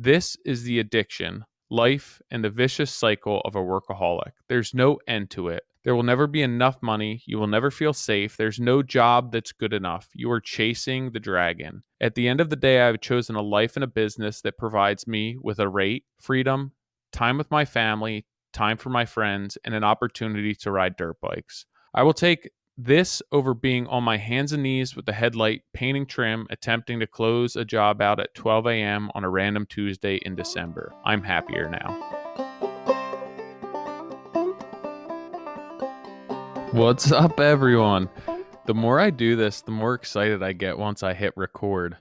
This is the addiction, life, and the vicious cycle of a workaholic. There's no end to it. There will never be enough money. You will never feel safe. There's no job that's good enough. You are chasing the dragon. At the end of the day, I've chosen a life and a business that provides me with a rate, freedom, time with my family, time for my friends, and an opportunity to ride dirt bikes. I will take this over being on my hands and knees with the headlight, painting trim, attempting to close a job out at 12 a.m. on a random Tuesday in December. I'm happier now. What's up, everyone? The more I do this, the more excited I get once I hit record.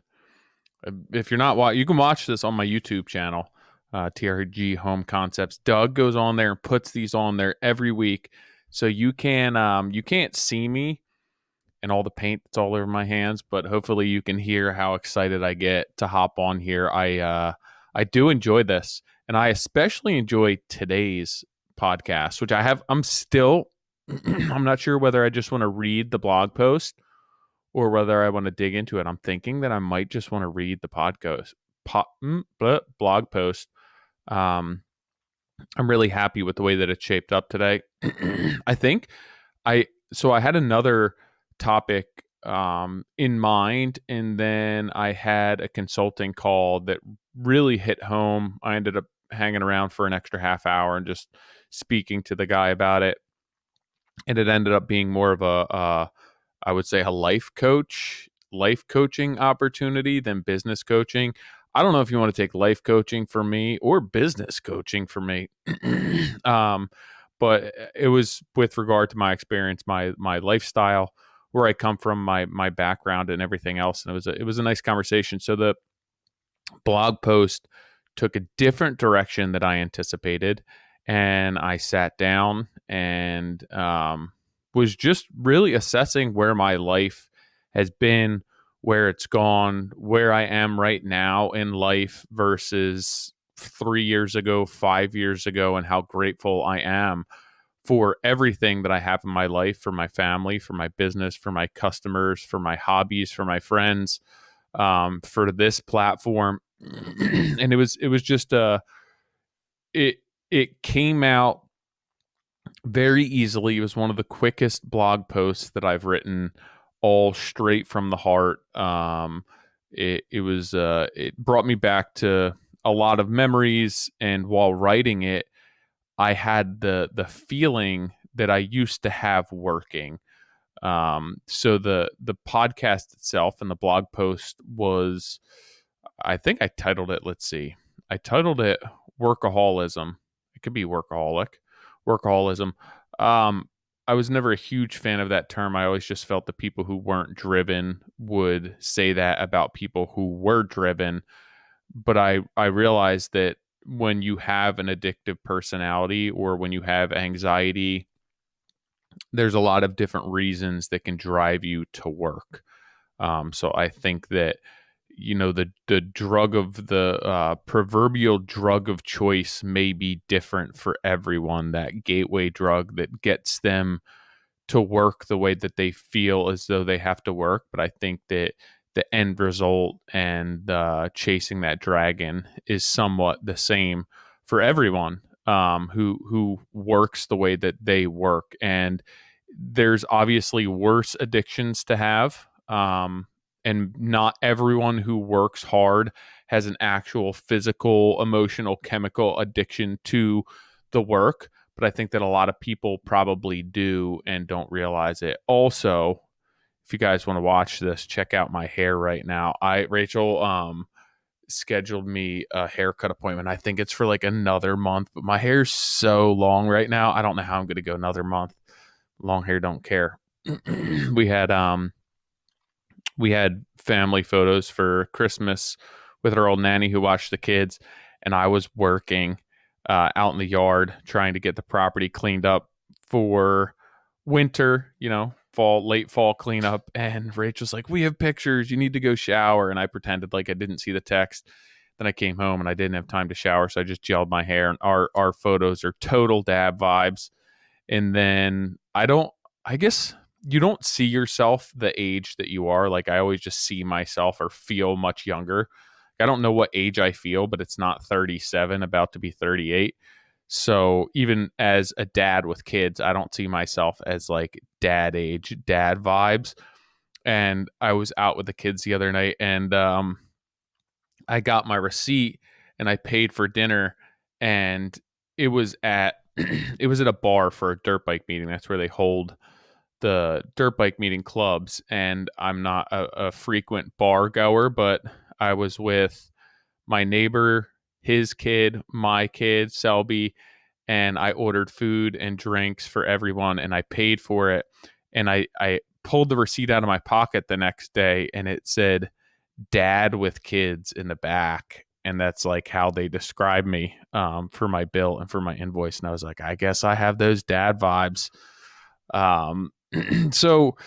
If you're not watching, you can watch this on my YouTube channel, TRG Home Concepts. Doug goes on there and puts these on there every week, so you can't see me and all the paint that's all over my hands, but hopefully you can hear how excited I get to hop on here. I do enjoy this, and I especially enjoy today's podcast, which I'm still I'm not sure whether I just want to read the blog post or whether I want to dig into it. I'm thinking that I might just want to read the blog post. I'm really happy with the way that it's shaped up today. I think I had another topic in mind, and then I had a consulting call that really hit home. I ended up hanging around for an extra half hour and just speaking to the guy about it, and it ended up being more of I would say a life coaching opportunity than business coaching. I don't know if you want to take life coaching for me or business coaching for me. But it was with regard to my experience, my lifestyle, where I come from, my background and everything else. And it was a nice conversation. So the blog post took a different direction that I anticipated. And I sat down and was just really assessing where my life has been, where it's gone, where I am right now in life versus 3 years ago, 5 years ago, and how grateful I am for everything that I have in my life, for my family, for my business, for my customers, for my hobbies, for my friends, for this platform. And it was just it came out very easily. It was one of the quickest blog posts that I've written, all straight from the heart. It brought me back to a lot of memories, and while writing it, I had the feeling that I used to have working. So the podcast itself and the blog post was, I think I titled it. Let's see, I titled it Workaholism. It could be workaholism. I was never a huge fan of that term. I always just felt that people who weren't driven would say that about people who were driven. But I realized that when you have an addictive personality or when you have anxiety, there's a lot of different reasons that can drive you to work. So I think that the drug of the proverbial drug of choice may be different for everyone. That gateway drug that gets them to work the way that they feel as though they have to work. But I think that the end result and chasing that dragon is somewhat the same for everyone who works the way that they work. And there's obviously worse addictions to have. And not everyone who works hard has an actual physical, emotional, chemical addiction to the work. But I think that a lot of people probably do and don't realize it. Also, if you guys want to watch this, check out my hair right now. Rachel scheduled me a haircut appointment. I think it's for like another month, but my hair's so long right now. I don't know how I'm going to go another month. Long hair don't care. we had family photos for Christmas with our old nanny who watched the kids, and I was working out in the yard trying to get the property cleaned up for winter, late fall cleanup. And Rachel's like, "We have pictures. You need to go shower." And I pretended like I didn't see the text. Then I came home and I didn't have time to shower, so I just gelled my hair. And our photos are total dab vibes. And then I guess you don't see yourself the age that you are. Like I always just see myself or feel much younger. I don't know what age I feel, but it's not 37, about to be 38. So even as a dad with kids, I don't see myself as like dad age, dad vibes. And I was out with the kids the other night, and I got my receipt and I paid for dinner, and it was at it was at a bar for a dirt bike meeting. That's where they hold the dirt bike meeting clubs. And I'm not a frequent bar goer, but I was with my neighbor, his kid, my kid, Selby, and I ordered food and drinks for everyone, and I paid for it. And I pulled the receipt out of my pocket the next day, and it said dad with kids in the back. And that's like how they describe me, for my bill and for my invoice. And I was like, I guess I have those dad vibes. So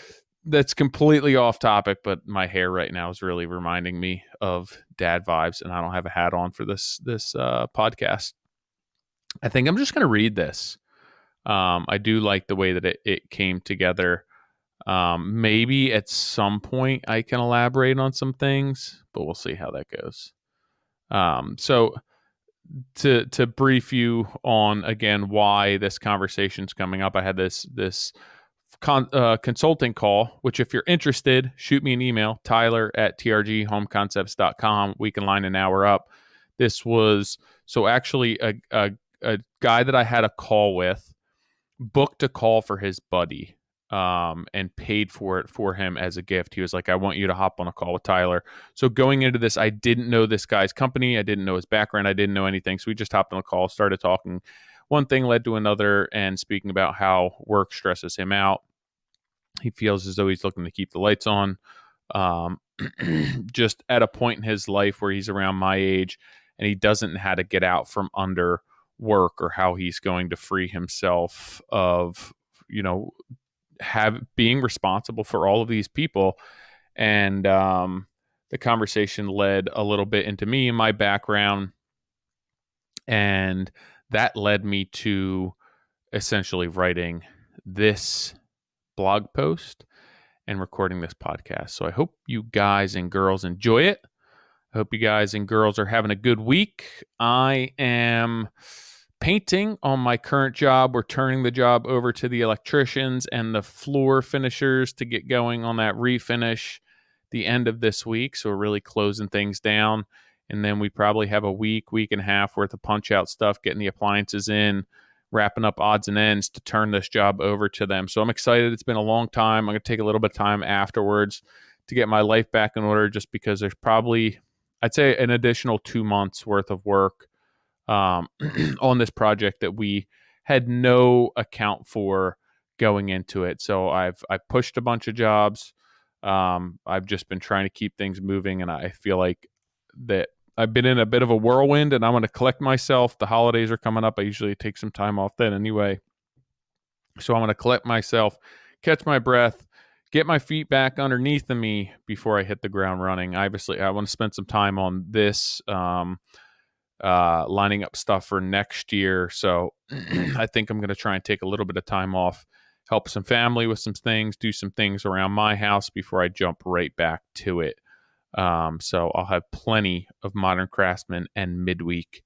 that's completely off topic, but my hair right now is really reminding me of dad vibes, and I don't have a hat on for this podcast. I think I'm just going to read this. I do like the way that it came together. Maybe at some point I can elaborate on some things, but we'll see how that goes. So to brief you on again why this conversation's coming up, I had this consulting call, which if you're interested, shoot me an email, tyler@trghomeconcepts.com. We can line an hour up. This was so actually a guy that I had a call with booked a call for his buddy, and paid for it for him as a gift. He was like, I want you to hop on a call with Tyler. So going into this, I didn't know this guy's company. I didn't know his background. I didn't know anything. So we just hopped on a call, started talking. One thing led to another, and speaking about how work stresses him out. He feels as though he's looking to keep the lights on. Um, just at a point in his life where he's around my age and he doesn't know how to get out from under work, or how he's going to free himself of, being responsible for all of these people. And the conversation led a little bit into me and my background, and that led me to essentially writing this blog post and recording this podcast. So I hope you guys and girls enjoy it. I hope you guys and girls are having a good week. I am painting on my current job. We're turning the job over to the electricians and the floor finishers to get going on that refinish the end of this week. So we're really closing things down. And then we probably have a week and a half worth of punch out stuff, getting the appliances in, wrapping up odds and ends to turn this job over to them. So I'm excited. It's been a long time. I'm going to take a little bit of time afterwards to get my life back in order, just because there's probably, I'd say, an additional 2 months worth of work on this project that we had no account for going into it. So I've pushed a bunch of jobs. I've just been trying to keep things moving, and I feel like that I've been in a bit of a whirlwind, and I'm going to collect myself. The holidays are coming up. I usually take some time off then anyway. So I'm going to collect myself, catch my breath, get my feet back underneath of me before I hit the ground running. Obviously, I want to spend some time on this, lining up stuff for next year. So I think I'm going to try and take a little bit of time off, help some family with some things, do some things around my house before I jump right back to it. So I'll have plenty of Modern Craftsman and midweek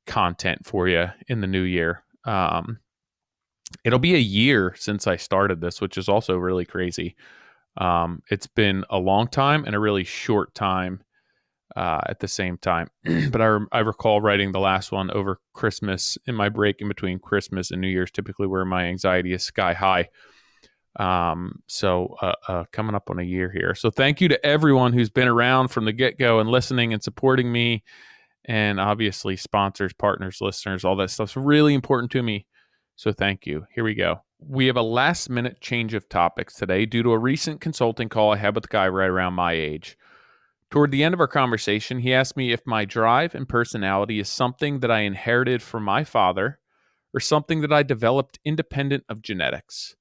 content for you in the new year. It'll be a year since I started this, which is also really crazy. It's been a long time and a really short time at the same time. But I recall writing the last one over Christmas, in my break in between Christmas and New Year's, typically where my anxiety is sky high. So coming up on a year here. So thank you to everyone who's been around from the get-go and listening and supporting me. And obviously sponsors, partners, listeners, all that stuff's really important to me. So thank you. Here we go. We have a last minute change of topics today due to a recent consulting call I had with a guy right around my age. Toward the end of our conversation, he asked me if my drive and personality is something that I inherited from my father or something that I developed independent of genetics.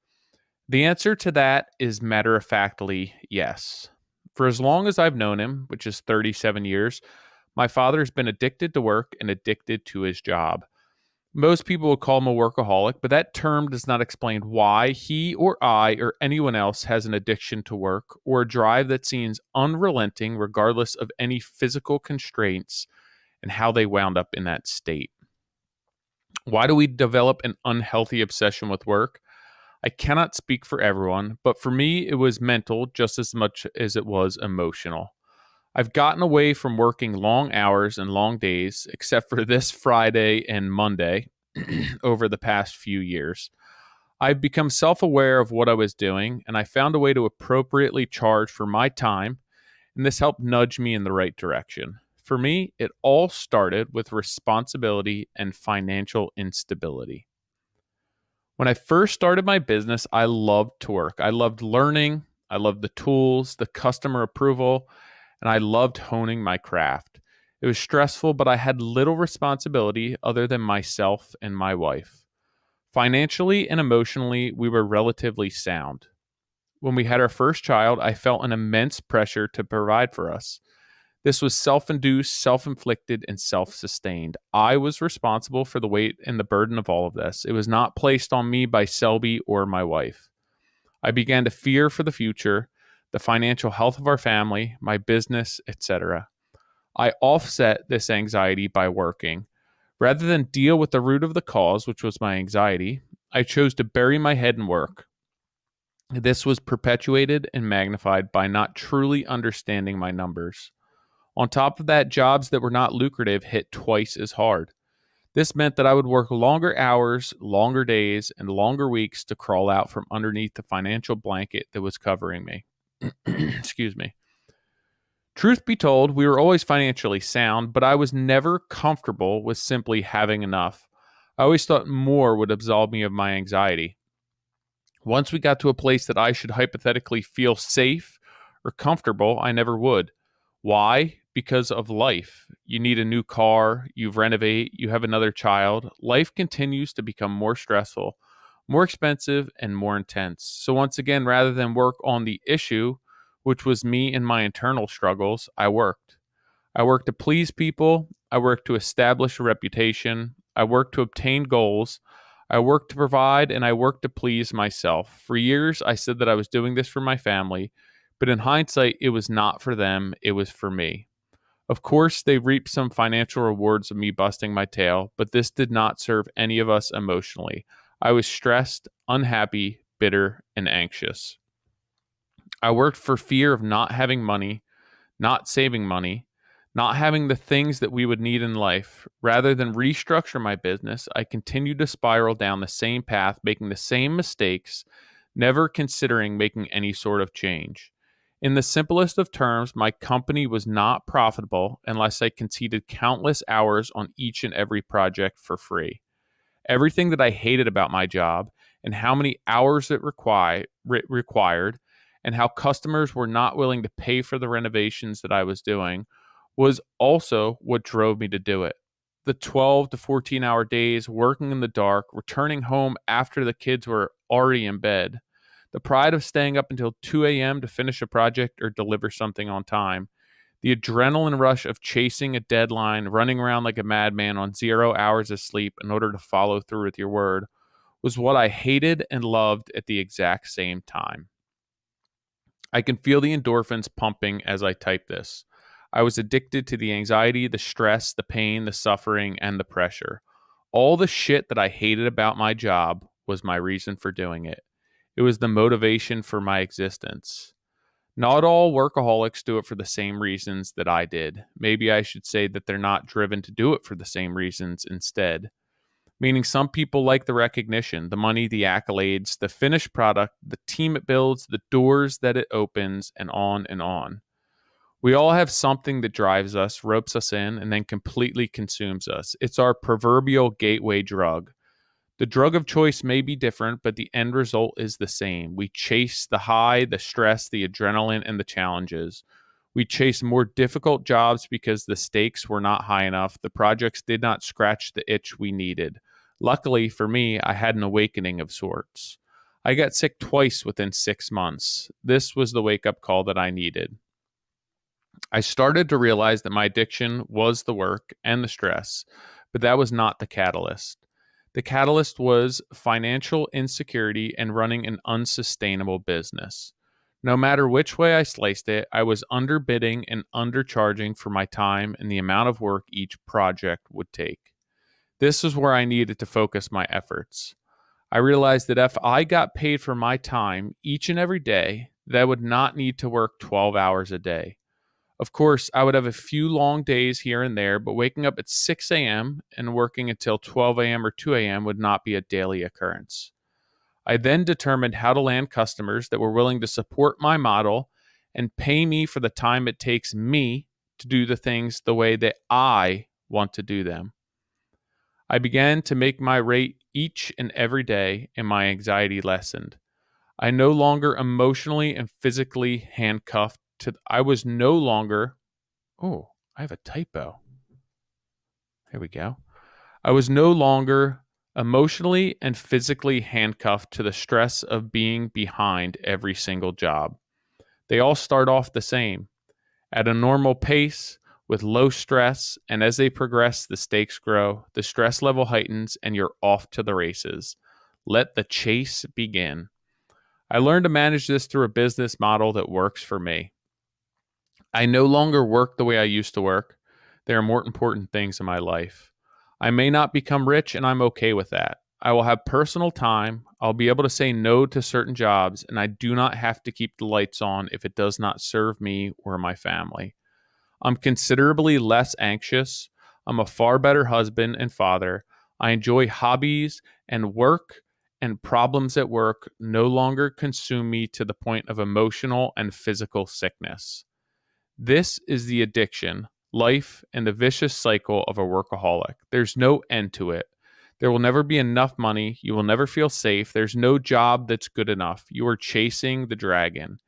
The answer to that is matter-of-factly yes. For as long as I've known him, which is 37 years, my father has been addicted to work and addicted to his job. Most people would call him a workaholic, but that term does not explain why he or I or anyone else has an addiction to work or a drive that seems unrelenting regardless of any physical constraints and how they wound up in that state. Why do we develop an unhealthy obsession with work? I cannot speak for everyone, but for me, it was mental just as much as it was emotional. I've gotten away from working long hours and long days, except for this Friday and Monday, over the past few years. I've become self aware of what I was doing, and I found a way to appropriately charge for my time, and this helped nudge me in the right direction. For me, it all started with responsibility and financial instability. When I first started my business, I loved to work. I loved learning, I loved the tools, the customer approval, and I loved honing my craft. It was stressful, but I had little responsibility other than myself and my wife. Financially and emotionally, we were relatively sound. When we had our first child, I felt an immense pressure to provide for us. This was self induced, self inflicted, and self sustained. I was responsible for the weight and the burden of all of this. It was not placed on me by Selby or my wife. I began to fear for the future, the financial health of our family, my business, etc. I offset this anxiety by working. Rather than deal with the root of the cause, which was my anxiety, I chose to bury my head in work. This was perpetuated and magnified by not truly understanding my numbers. On top of that, jobs that were not lucrative hit twice as hard. This meant that I would work longer hours, longer days, and longer weeks to crawl out from underneath the financial blanket that was covering me. Excuse me. Truth be told, we were always financially sound, but I was never comfortable with simply having enough. I always thought more would absolve me of my anxiety. Once we got to a place that I should hypothetically feel safe or comfortable, I never would. Why? Because of life. You need a new car, you renovate, you have another child. Life continues to become more stressful, more expensive, and more intense. So, once again, rather than work on the issue, which was me and my internal struggles, I worked. I worked to please people. I worked to establish a reputation. I worked to obtain goals. I worked to provide, and I worked to please myself. For years, I said that I was doing this for my family, but in hindsight, it was not for them, it was for me. Of course, they reaped some financial rewards of me busting my tail, but this did not serve any of us emotionally. I was stressed, unhappy, bitter, and anxious. I worked for fear of not having money, not saving money, not having the things that we would need in life. Rather than restructure my business, I continued to spiral down the same path, making the same mistakes, never considering making any sort of change. In the simplest of terms, my company was not profitable unless I conceded countless hours on each and every project for free. Everything that I hated about my job and how many hours it required and how customers were not willing to pay for the renovations that I was doing was also what drove me to do it. The 12 to 14-hour days working in the dark, returning home after the kids were already in bed, the pride of staying up until 2 a.m. to finish a project or deliver something on time, the adrenaline rush of chasing a deadline, running around like a madman on 0 hours of sleep in order to follow through with your word, was what I hated and loved at the exact same time. I can feel the endorphins pumping as I type this. I was addicted to the anxiety, the stress, the pain, the suffering, and the pressure. All the shit that I hated about my job was my reason for doing it. It was the motivation for my existence. Not all workaholics do it for the same reasons that I did. Maybe I should say that they're not driven to do it for the same reasons instead. Meaning some people like the recognition, the money, the accolades, the finished product, the team it builds, the doors that it opens, and on and on. We all have something that drives us, ropes us in, and then completely consumes us. It's our proverbial gateway drug. The drug of choice may be different, but the end result is the same. We chase the high, the stress, the adrenaline, and the challenges. We chase more difficult jobs because the stakes were not high enough. The projects did not scratch the itch we needed. Luckily for me, I had an awakening of sorts. I got sick twice within 6 months. This was the wake up call that I needed. I started to realize that my addiction was the work and the stress, but that was not the catalyst. The catalyst was financial insecurity and running an unsustainable business. No matter which way I sliced it, I was underbidding and undercharging for my time and the amount of work each project would take. This is where I needed to focus my efforts. I realized that if I got paid for my time each and every day, that I would not need to work 12 hours a day. Of course, I would have a few long days here and there, but waking up at 6 a.m. and working until 12 a.m. or 2 a.m. would not be a daily occurrence. I then determined how to land customers that were willing to support my model and pay me for the time it takes me to do the things the way that I want to do them. I began to make my rate each and every day, and my anxiety lessened. I no longer emotionally and physically handcuffed to, I was no longer, oh, I have a typo. There we go. I was no longer emotionally and physically handcuffed to the stress of being behind every single job. They all start off the same, at a normal pace with low stress, and as they progress, the stakes grow, the stress level heightens, and you're off to the races. Let the chase begin. I learned to manage this through a business model that works for me. I no longer work the way I used to work. There are more important things in my life. I may not become rich, and I'm okay with that. I will have personal time. I'll be able to say no to certain jobs, and I do not have to keep the lights on if it does not serve me or my family. I'm considerably less anxious. I'm a far better husband and father. I enjoy hobbies, and work and problems at work no longer consume me to the point of emotional and physical sickness. This is the addiction, life, and the vicious cycle of a workaholic. There's no end to it. There will never be enough money. You will never feel safe. There's no job that's good enough. You are chasing the dragon.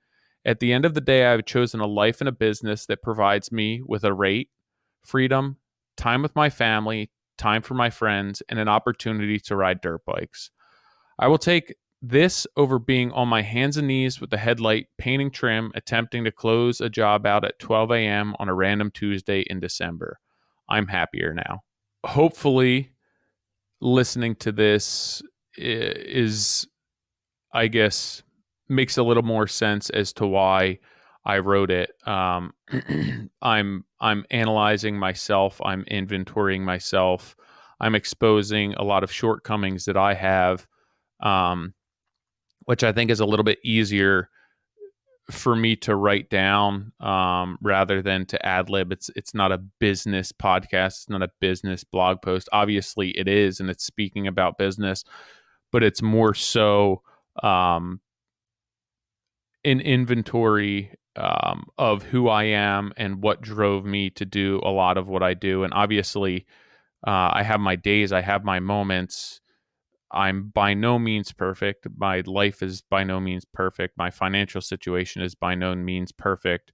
At the end of the day, I've chosen a life and a business that provides me with a rate, freedom, time with my family, time for my friends, and an opportunity to ride dirt bikes. I will take this over being on my hands and knees with the headlight, painting trim, attempting to close a job out at 12 a.m. on a random Tuesday in December. I'm happier now. Hopefully, listening to this is, I guess, makes a little more sense as to why I wrote it. I'm analyzing myself. I'm inventorying myself. I'm exposing a lot of shortcomings that I have, um, which I think is a little bit easier for me to write down, rather than to ad lib. It's not a business podcast. It's not a business blog post. Obviously, it is, and it's speaking about business, but it's more so um, an inventory of who I am and what drove me to do a lot of what I do. And obviously, I have my days, I have my moments. I'm by no means perfect. My life is by no means perfect. My financial situation is by no means perfect,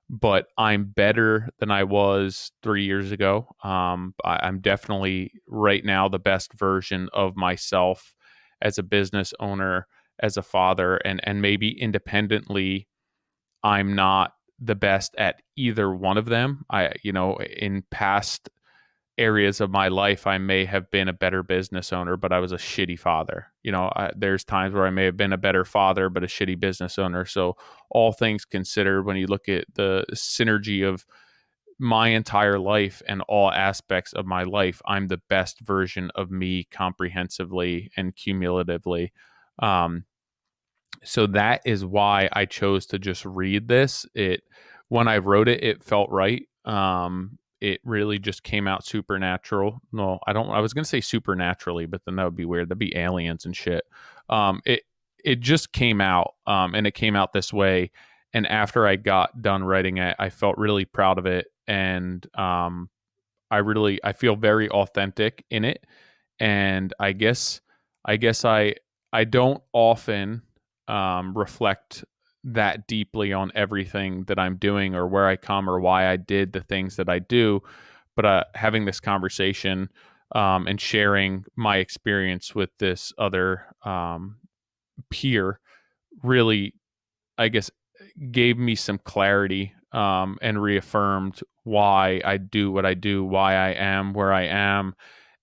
but I'm better than I was 3 years ago. I'm definitely right now the best version of myself as a business owner, as a father, and maybe independently. I'm not the best at either one of them. In past areas of my life, I may have been a better business owner, but I was a shitty father. There's times where I may have been a better father, but a shitty business owner. So, all things considered, when you look at the synergy of my entire life and all aspects of my life, I'm the best version of me comprehensively and cumulatively. Um, so that is why I chose to just read this. When I wrote it, it felt right. It really just came out supernatural. No, I was gonna say supernaturally, but then that would be weird. That'd be aliens and shit. It just came out, and it came out this way. And after I got done writing it, I felt really proud of it, and I feel very authentic in it. And I guess I don't often reflect that deeply on everything that I'm doing or where I come or why I did the things that I do. But having this conversation, and sharing my experience with this other peer really, I guess, gave me some clarity, and reaffirmed why I do what I do, why I am where I am,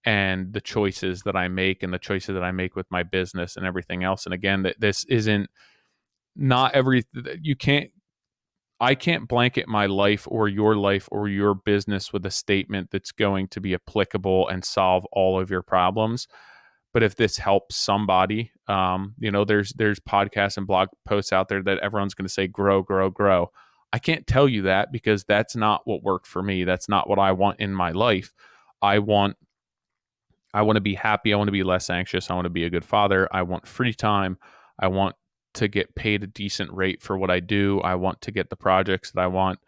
and the choices that I make and the choices that I make with my business and everything else. And again, that this isn't not every you can't I can't blanket my life or your business with a statement that's going to be applicable and solve all of your problems. But if this helps somebody, there's podcasts and blog posts out there that everyone's going to say grow, grow, grow. I can't tell you that because that's not what worked for me. That's not what I want in my life. I want I want to be happy. I want to be less anxious. I want to be a good father. I want free time. I want to get paid a decent rate for what I do. I want to get the projects that I want.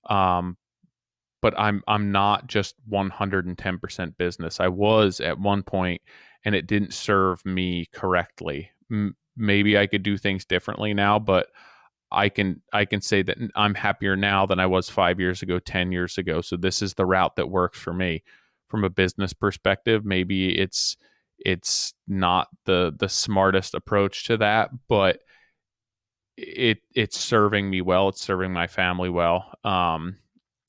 Um, but I'm not just 110% business. I was at one point, and it didn't serve me correctly. Maybe I could do things differently now, but I can say that I'm happier now than I was 5 years ago, 10 years ago. So this is the route that works for me from a business perspective. Maybe it's not the smartest approach to that, but it's serving me well. It's serving my family well.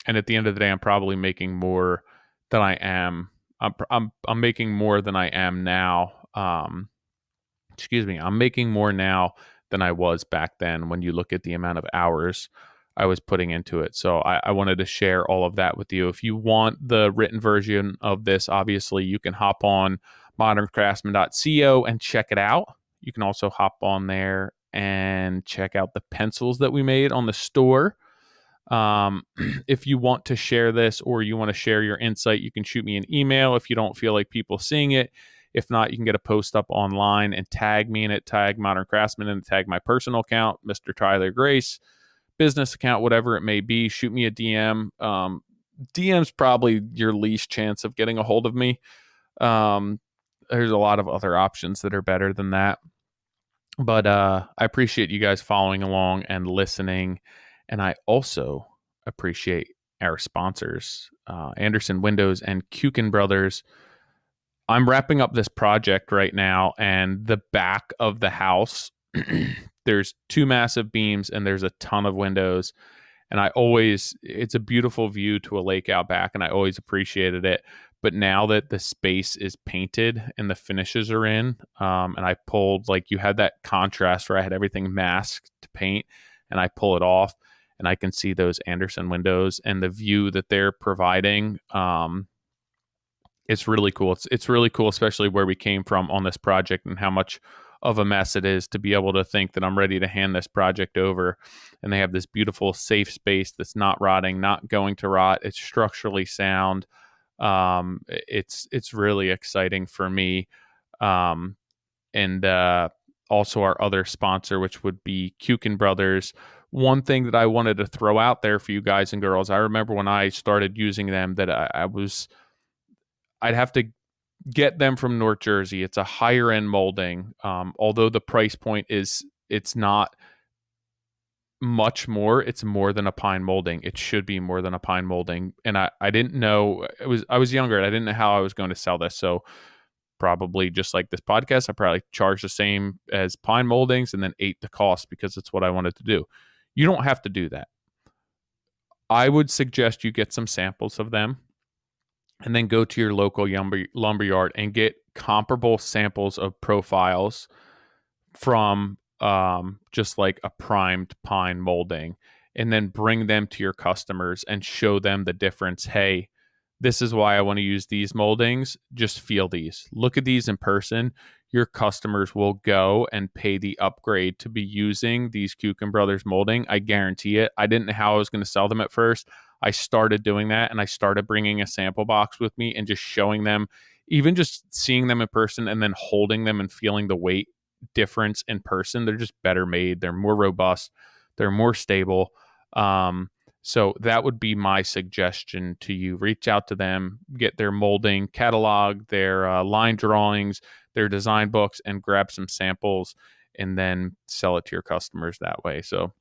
And at the end of the day, I'm probably making more than I am. I'm making more than I am now. Excuse me. I'm making more now than I was back then when you look at the amount of hours I was putting into it. So I wanted to share all of that with you. If you want the written version of this, obviously you can hop on moderncraftsman.co and check it out. You can also hop on there and check out the pencils that we made on the store. If you want to share this or you want to share your insight, you can shoot me an email if you don't feel like people seeing it. If not, you can get a post up online and tag me in it, tag Modern Craftsman and tag my personal account, Mr. Tyler Grace, business account, whatever it may be. Shoot me a DM. DM's probably your least chance of getting a hold of me. There's a lot of other options that are better than that. But I appreciate you guys following along and listening. And I also appreciate our sponsors, Andersen Windows and Kuiken Brothers. I'm wrapping up this project right now, and the back of the house, there's two massive beams and there's a ton of windows. And it's a beautiful view to a lake out back, and I always appreciated it. But now that the space is painted and the finishes are in, and I pulled, like, you had that contrast where I had everything masked to paint, and I pull it off, and I can see those Andersen windows and the view that they're providing. It's really cool. It's really cool, especially where we came from on this project and how much of a mess it is to be able to think that I'm ready to hand this project over. And they have this beautiful, safe space that's not rotting, not going to rot. It's structurally sound. It's really exciting for me. And also our other sponsor, which would be Kuiken Brothers. One thing that I wanted to throw out there for you guys and girls, I remember when I started using them that I'd have to get them from North Jersey. It's a higher end molding. Although the price point it's not much more, it's more than a pine molding. It should be more than a pine molding. And I didn't know, I was younger and I didn't know how I was going to sell this. So probably just like this podcast, I probably charged the same as pine moldings and then ate the cost because it's what I wanted to do. You don't have to do that. I would suggest you get some samples of them and then go to your local lumber yard and get comparable samples of profiles from just like a primed pine molding, and then bring them to your customers and show them the difference. Hey, this is why I want to use these moldings. Just feel these. Look at these in person. Your customers will go and pay the upgrade to be using these Kuiken Brothers molding. I guarantee it. I didn't know how I was going to sell them at first. I started doing that, and I started bringing a sample box with me and just showing them, even just seeing them in person and then holding them and feeling the weight difference in person. They're just better made. They're more robust. They're more stable. So that would be my suggestion to you. Reach out to them, get their molding catalog, their line drawings, their design books, and grab some samples and then sell it to your customers that way. So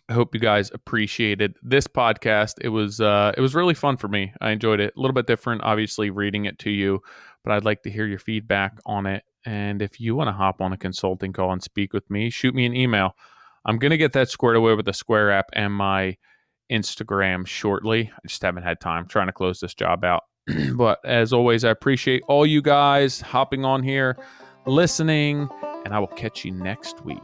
I hope you guys appreciated this podcast. It was really fun for me. I enjoyed it. A little bit different, obviously, reading it to you, but I'd like to hear your feedback on it. And if you want to hop on a consulting call and speak with me, shoot me an email. I'm going to get that squared away with the Square app and my Instagram shortly. I just haven't had time. I'm trying to close this job out. But as always, I appreciate all you guys hopping on here, listening, and I will catch you next week.